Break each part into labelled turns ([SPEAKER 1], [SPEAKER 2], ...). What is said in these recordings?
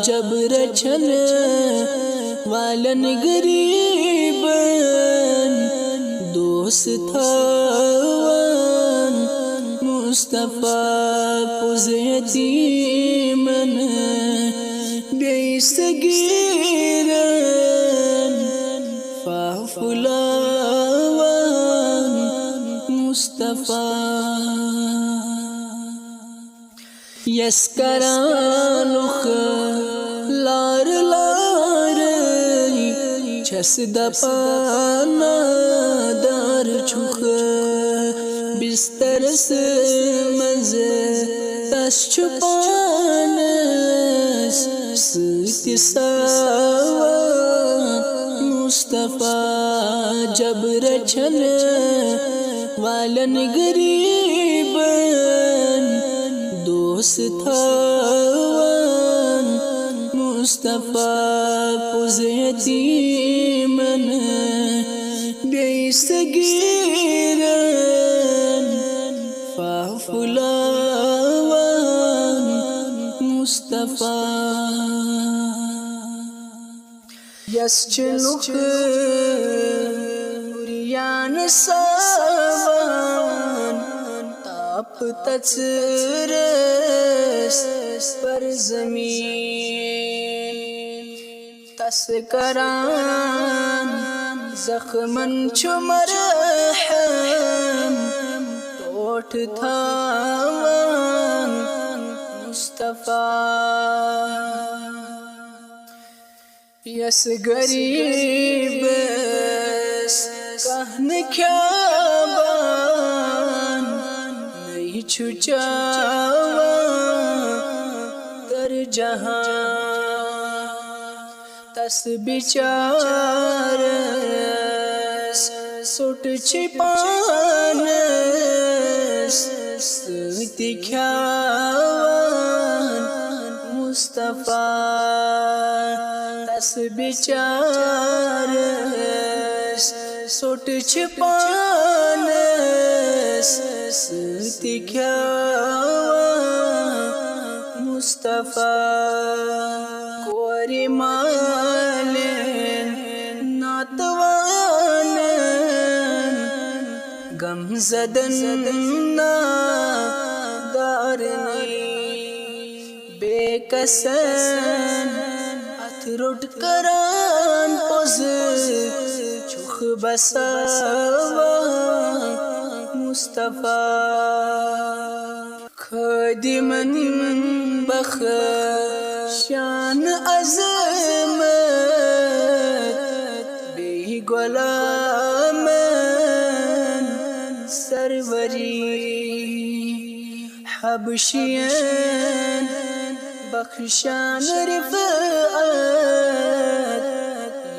[SPEAKER 1] جب رچن والن غریبن دوست تھاون مصطفیٰ پوز یتیمن بیس گیرن فافلاون مصطفیٰ یسکرانوخ لار لاری چس دپانا دار چوخ بستر سمز تس چھپانس ستی ساوان مصطفیٰ جب رچن والن غریبن دوست تھاون مصطفیٰ پوز یتیمن بیس گیرن فافلاون مصطفیٰ یس چنوک ریان ساوان تاپ تچرس پر زمین تس کران زخمن چمرحم ٹوٹ تھاون مصطفیٰ یس غریب کہن کھیابان نہیں چھچاوان در جہاں تس بچارس سٹ چھپانس ستی کھیاوان مصطفیٰ تس بچارس سٹ چھپانس ستی کھیاوان مصطفیٰ کوری مالن ناتوانن غم زدن نادارنی بے کسن اتھرٹ کران پوز چوخ بساوان مصطفیٰ خادمن بخشان عظمت بے غلامن سروری حبشین بخشان رفعت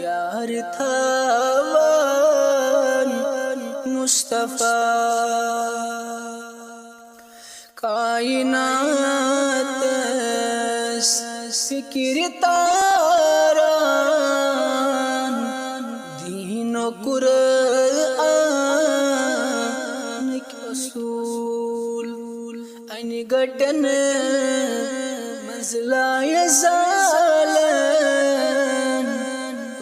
[SPEAKER 1] یار تھاون مصطفیٰ کائنات فکر تاران دین و قرآن اصول این گٹن منزلہ یزالن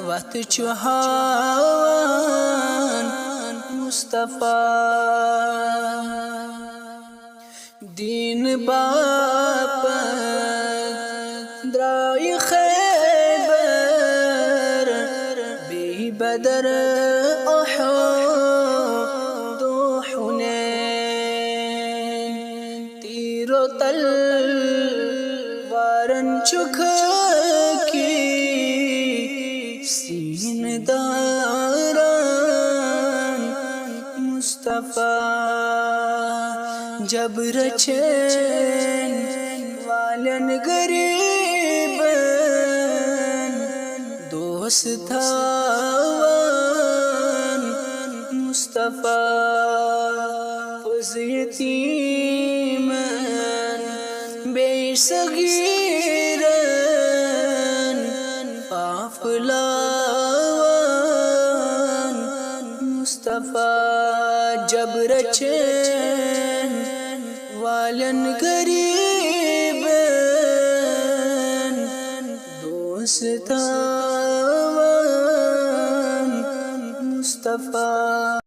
[SPEAKER 1] وقت چوہان مصطفیٰ دین باپ درائی خیبر بی بدر احد و حنین تیر و تلوارن چکھ کی سین داران مصطفیٰ جب رچن والن غریبن دوست تھاون مصطفیٰ پوز یتیمن بے صغیرن فافلاون مصطفیٰ جب رچن والن غریبن مصطفیٰ